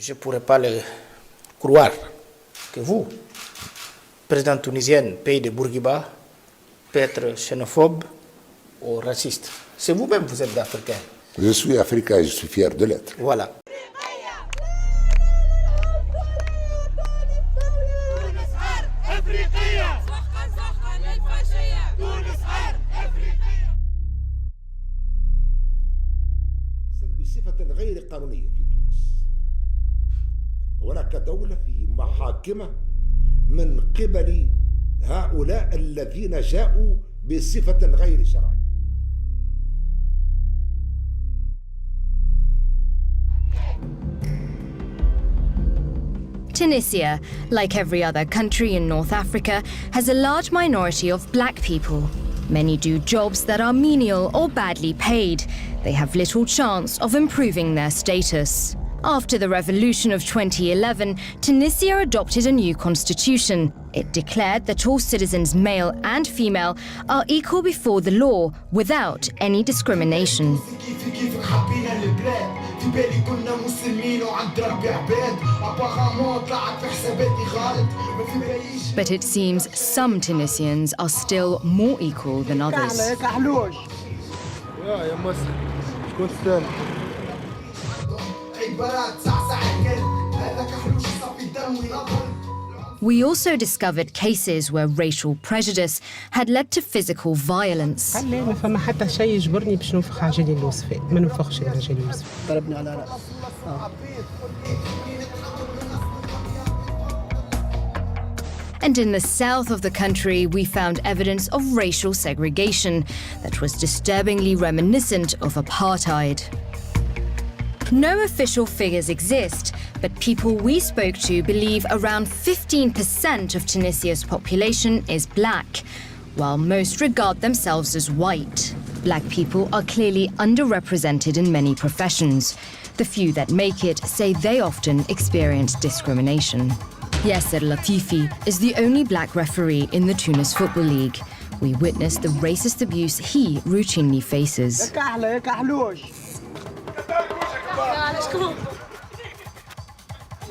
Je ne pourrais pas le croire que vous, président tunisien, pays de Bourguiba, peut être xénophobe ou raciste. C'est vous-même, vous êtes africain. Je suis africain et je suis fier de l'être. Voilà. بصفة غير قانونية في تونس. هناك دولة في محاكمة من قبل هؤلاء الذين جاءوا بصفة غير شرعية. Tunisia, like every other country in North Africa, has a large minority of black people. Many do jobs that are menial or badly paid. They have little chance of improving their status. After the revolution of 2011, Tunisia adopted a new constitution. It declared that all citizens, male and female, are equal before the law without any discrimination. But it seems some Tunisians are still more equal than others. We also discovered cases where racial prejudice had led to physical violence. ما فما حتى شيء يجبرني باش ننفخ على جليل الوصفي، ما ننفخش على جليل الوصفي. ضربني على رأس. And in the south of the country, we found evidence of racial segregation that was disturbingly reminiscent of apartheid. No official figures exist, but people we spoke to believe around 15% of Tunisia's population is black, while most regard themselves as white. Black people are clearly underrepresented in many professions. The few that make it say they often experience discrimination. Yasser Latifi is the only black referee in the Tunis Football League. We witnessed the racist abuse he routinely faces.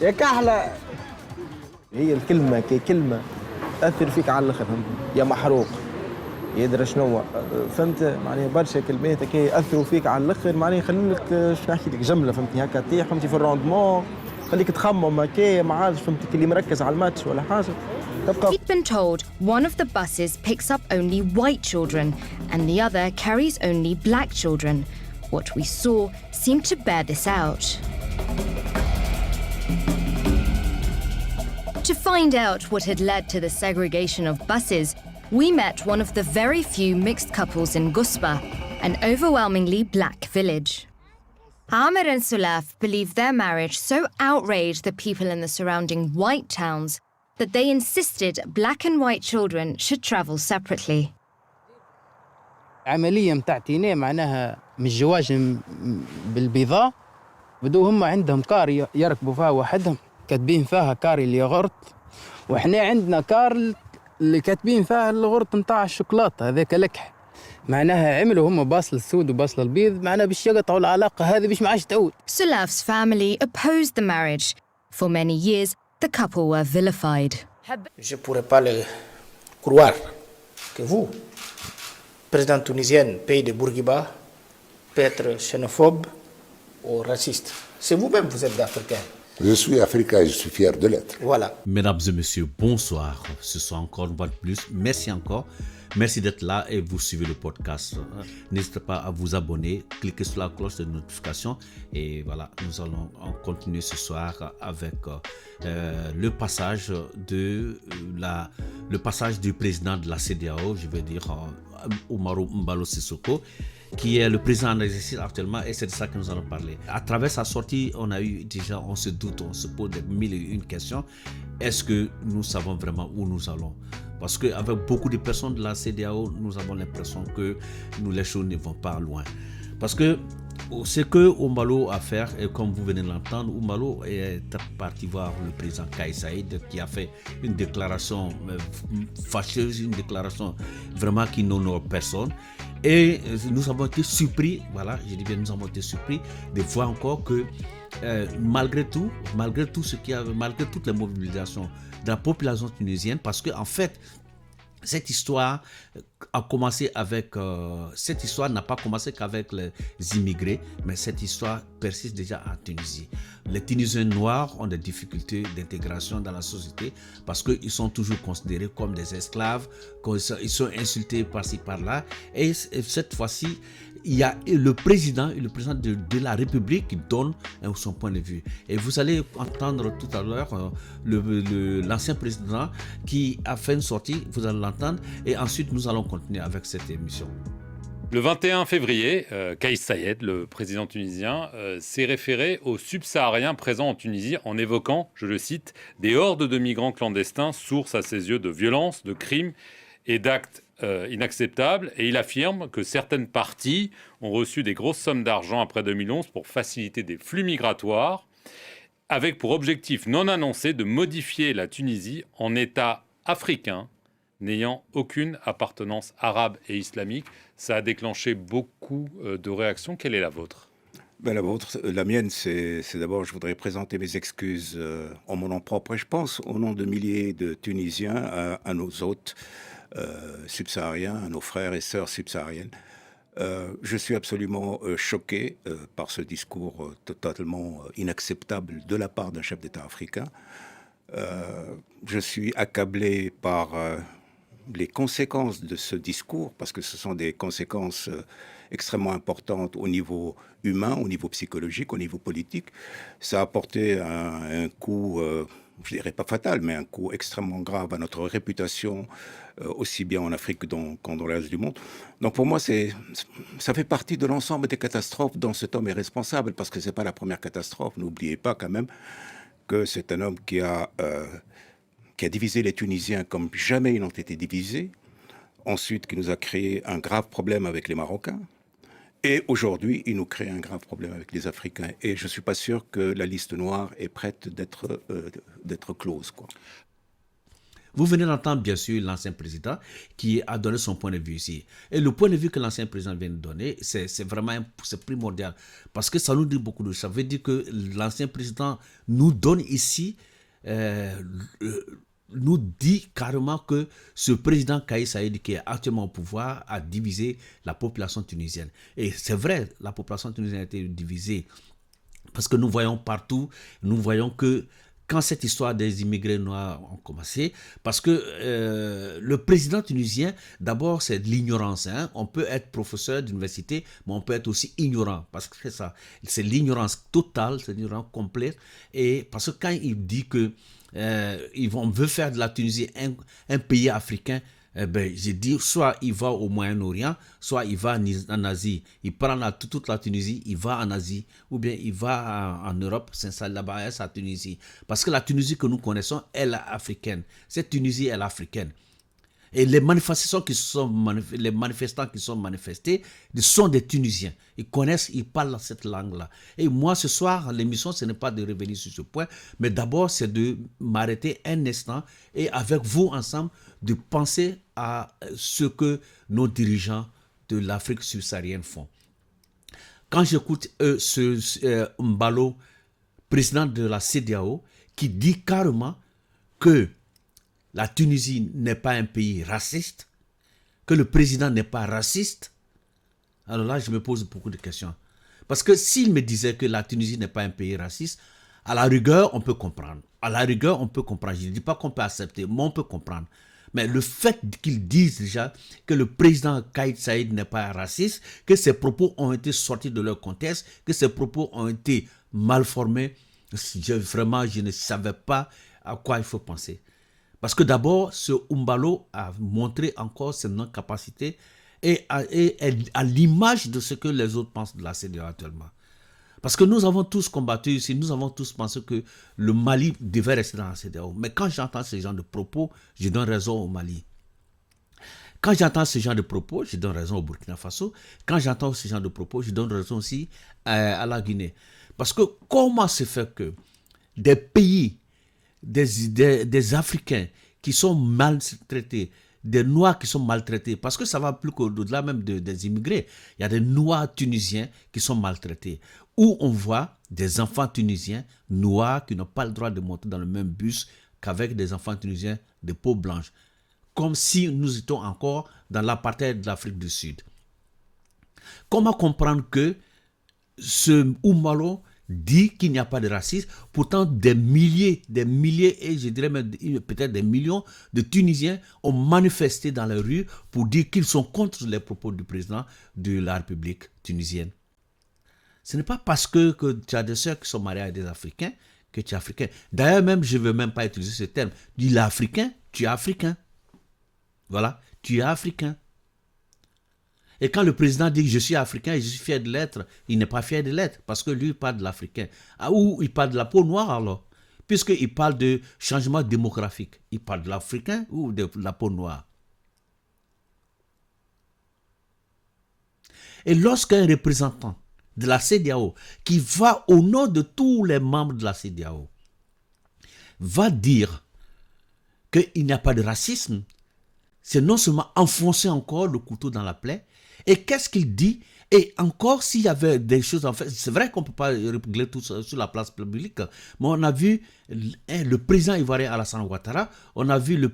يا كحلة هي الكلمة كلمة تأثر فيك على الآخر يا محروق يدري شنو فهمت معناها برشا كلمات كي يأثروا فيك على الآخر معناها يخليك شنو نحكي لك جملة فهمتني هكا تطيح فهمتي في الروندمون خليك تخمم هكا ما عادش فهمتك اللي مركز على الماتش ولا حاجة تبقى. We'd been told one of the buses picks up only white children and the other carries only black children. What we saw seemed to bear this out. To find out what had led to the segregation of buses, we met one of the very few mixed couples in Gusba, an overwhelmingly black village. Amir and Sulaf believed their marriage so outraged the people in the surrounding white towns that they insisted black and white children should travel separately. عملية متاعتينا معناها من الزواج بالبيضاء بدو هم عندهم كار يركبوا فيها وحدهم كاتبين فيها كار الياغورت وإحنا عندنا كار اللي كاتبين فيها الغرط متاع الشوكولاتة هذاك لكح معناها عملوا هم باصل السود وباصل البيض معناها باش يقطعوا العلاقة هذه باش ما عادش تعود. Sulaf's family opposed the marriage. For many years, the couple were vilified. Je ne pourrais pas le croire que vous, président tunisien, pays de Bourguiba, peut être xénophobe ou raciste. C'est vous-même, vous êtes africain. Je suis africain et je suis fier de l'être. Voilà. Mesdames et messieurs, bonsoir. Ce soir encore une fois de plus. Merci encore. Merci d'être là et vous suivez le podcast. N'hésitez pas à vous abonner, cliquez sur la cloche de notification et voilà, nous allons continuer ce soir avec le passage du président de la CEDEAO, je veux dire Oumarou Embalo Sissoko, qui est le président en exercice actuellement et c'est de ça que nous allons parler. À travers sa sortie, on se doute, on se pose des mille et une questions. Est-ce que nous savons vraiment où nous allons? Parce qu'avec beaucoup de personnes de la CEDEAO, nous avons l'impression que les choses ne vont pas loin. Parce que ce que Embalo a fait, et comme vous venez de l'entendre, Embalo est parti voir le président Kais Saied qui a fait une déclaration fâcheuse, une déclaration vraiment qui n'honore personne. Et nous avons été surpris, voilà, je dis bien nous avons été surpris de voir encore que malgré tout ce qui a, malgré toutes les mobilisations de la population tunisienne, parce que en fait, cette histoire a commencé avec, cette histoire n'a pas commencé qu'avec les immigrés, mais cette histoire persiste déjà en Tunisie. Les Tunisiens noirs ont des difficultés d'intégration dans la société parce qu'ils sont toujours considérés comme des esclaves, ils sont insultés par-ci par-là. Et cette fois-ci, il y a le président de la République qui donne son point de vue. Et vous allez entendre tout à l'heure l'ancien président qui a fait une sortie, vous allez l'entendre, et ensuite nous allons continuer avec cette émission. Le 21 février, Kais Saied, le président tunisien, s'est référé aux subsahariens présents en Tunisie en évoquant, je le cite, « des hordes de migrants clandestins, source à ses yeux de violences, de crimes et d'actes inacceptables ». Et il affirme que certaines parties ont reçu des grosses sommes d'argent après 2011 pour faciliter des flux migratoires, avec pour objectif non annoncé de modifier la Tunisie en État africain, n'ayant aucune appartenance arabe et islamique. Ça a déclenché beaucoup de réactions. Quelle est la vôtre ? La mienne, c'est d'abord, je voudrais présenter mes excuses en mon nom propre, et je pense au nom de milliers de Tunisiens, à nos hôtes subsahariens, à nos frères et sœurs subsahariennes. Je suis absolument choqué par ce discours totalement inacceptable de la part d'un chef d'État africain. Je suis accablé par les conséquences de ce discours, parce que ce sont des conséquences extrêmement importantes au niveau humain, au niveau psychologique, au niveau politique. Ça a porté un coup, je dirais pas fatal, mais un coup extrêmement grave à notre réputation, aussi bien en Afrique qu'en dans le reste du monde. Donc pour moi, ça fait partie de l'ensemble des catastrophes dont cet homme est responsable, parce que c'est pas la première catastrophe. N'oubliez pas quand même que c'est un homme qui a divisé les Tunisiens comme jamais ils n'ont été divisés, ensuite qui nous a créé un grave problème avec les Marocains, et aujourd'hui il nous crée un grave problème avec les Africains. Et je ne suis pas sûr que la liste noire est prête d'être close, quoi. Vous venez d'entendre bien sûr l'ancien président qui a donné son point de vue ici. Et le point de vue que l'ancien président vient de donner, c'est vraiment c'est primordial. Parce que ça nous dit beaucoup de choses. Ça veut dire que l'ancien président nous donne ici, nous dit carrément que ce président Kais Saied qui est actuellement au pouvoir a divisé la population tunisienne. Et c'est vrai, la population tunisienne a été divisée. Parce que nous voyons partout, nous voyons que quand cette histoire des immigrés noirs a commencé, parce que le président tunisien, d'abord, c'est de l'ignorance. Hein. On peut être professeur d'université, mais on peut être aussi ignorant, parce que c'est ça. C'est l'ignorance totale, c'est l'ignorance complète. Et parce que quand il dit que on veut faire de la Tunisie un pays africain, j'ai dit, soit il va au Moyen-Orient, soit il va en Asie. Il prend toute la Tunisie, il va en Asie, ou bien il va en Europe, s'installe là-bas, c'est la Tunisie. Parce que la Tunisie que nous connaissons, elle est africaine. Cette Tunisie, elle est africaine. Et les manifestants qui sont manifestés sont des Tunisiens. Ils connaissent, ils parlent cette langue-là. Et moi, ce soir, l'émission, ce n'est pas de revenir sur ce point, mais d'abord, c'est de m'arrêter un instant et avec vous ensemble, de penser à ce que nos dirigeants de l'Afrique subsaharienne font. Quand j'écoute Mbalo, président de la CEDEAO, qui dit carrément que la Tunisie n'est pas un pays raciste, que le président n'est pas raciste, alors là, je me pose beaucoup de questions. Parce que s'il me disait que la Tunisie n'est pas un pays raciste, à la rigueur, on peut comprendre. À la rigueur, on peut comprendre. Je ne dis pas qu'on peut accepter, mais on peut comprendre. Mais le fait qu'ils disent déjà que le président Kais Saied n'est pas raciste, que ses propos ont été sortis de leur contexte, que ses propos ont été mal formés, vraiment, je ne savais pas à quoi il faut penser. Parce que d'abord, ce Mbalo a montré encore ses non-capacités et à l'image de ce que les autres pensent de la CEDEAO actuellement. Parce que nous avons tous combattu ici, nous avons tous pensé que le Mali devait rester dans la CEDEAO. Mais quand j'entends ce genre de propos, je donne raison au Mali. Quand j'entends ce genre de propos, je donne raison au Burkina Faso. Quand j'entends ce genre de propos, je donne raison aussi à la Guinée. Parce que comment se fait que des pays, des Africains qui sont maltraités, des Noirs qui sont maltraités, parce que ça va plus qu'au-delà même des immigrés. Il y a des Noirs tunisiens qui sont maltraités. où on voit des enfants tunisiens noirs qui n'ont pas le droit de monter dans le même bus qu'avec des enfants tunisiens de peau blanche, comme si nous étions encore dans l'apartheid de l'Afrique du Sud. Comment comprendre que ce Oumbalo dit qu'il n'y a pas de racisme, pourtant des milliers et je dirais même peut-être des millions de Tunisiens ont manifesté dans les rues pour dire qu'ils sont contre les propos du président de la République tunisienne. Ce n'est pas parce que tu as des sœurs qui sont mariées à des Africains que tu es africain. D'ailleurs même, je ne veux même pas utiliser ce terme. Dis l'Africain, tu es africain. Voilà, tu es africain. Et quand le président dit que je suis africain et je suis fier de l'être, il n'est pas fier de l'être parce que lui il parle de l'Africain. Ou il parle de la peau noire alors, puisqu'il parle de changement démographique. Il parle de l'Africain ou de la peau noire. Et lorsqu'un représentant de la CEDEAO qui va au nom de tous les membres de la CEDEAO va dire qu'il n'y a pas de racisme, c'est non seulement enfoncer encore le couteau dans la plaie. Et qu'est-ce qu'il dit? Et encore, s'il y avait des choses, en fait, c'est vrai qu'on ne peut pas régler tout ça sur la place publique, mais on a vu le président ivoirien Alassane Ouattara, on a vu le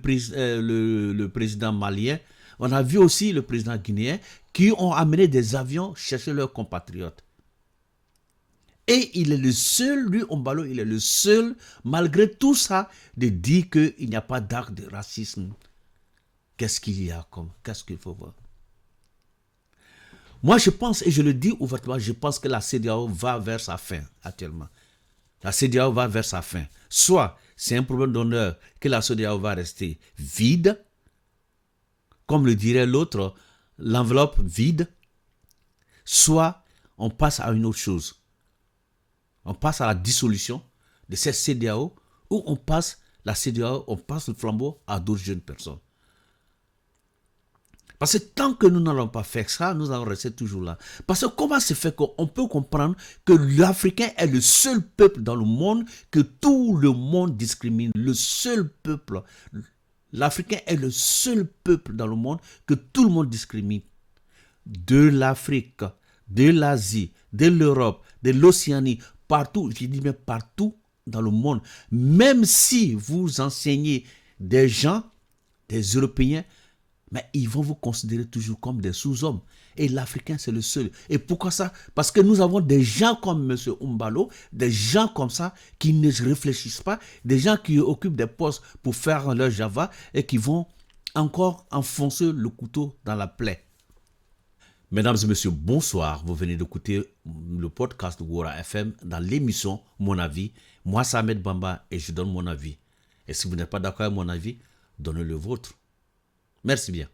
président malien, on a vu aussi le président guinéen qui ont amené des avions chercher leurs compatriotes. Et il est le seul, lui, Oumbalo, il est le seul, malgré tout ça, de dire qu'il n'y a pas d'acte de racisme. Qu'est-ce qu'il y a comme? Qu'est-ce qu'il faut voir? Moi, je pense, et je le dis ouvertement, je pense que la CEDEAO va vers sa fin actuellement. La CEDEAO va vers sa fin. Soit c'est un problème d'honneur que la CEDEAO va rester vide, comme le dirait l'autre, l'enveloppe vide, soit on passe à une autre chose. On passe à la dissolution de cette CEDEAO, ou on passe la CEDEAO, on passe le flambeau à d'autres jeunes personnes. Parce que tant que nous n'allons pas faire ça, nous allons rester toujours là. Parce que comment se fait qu'on peut comprendre que l'Africain est le seul peuple dans le monde que tout le monde discrimine? Le seul peuple. L'Africain est le seul peuple dans le monde que tout le monde discrimine. De l'Afrique, de l'Asie, de l'Europe, de l'Océanie, partout, je dis bien partout dans le monde. Même si vous enseignez des gens, des Européens, mais ils vont vous considérer toujours comme des sous-hommes. Et l'Africain, c'est le seul. Et pourquoi ça? Parce que nous avons des gens comme M. Oumbalo, des gens comme ça qui ne réfléchissent pas, des gens qui occupent des postes pour faire leur Java et qui vont encore enfoncer le couteau dans la plaie. Mesdames et messieurs, bonsoir. Vous venez d'écouter le podcast de Wora FM dans l'émission Mon Avis. Moi, c'est Ahmed Bamba et je donne mon avis. Et si vous n'êtes pas d'accord avec mon avis, donnez le vôtre. Merci bien.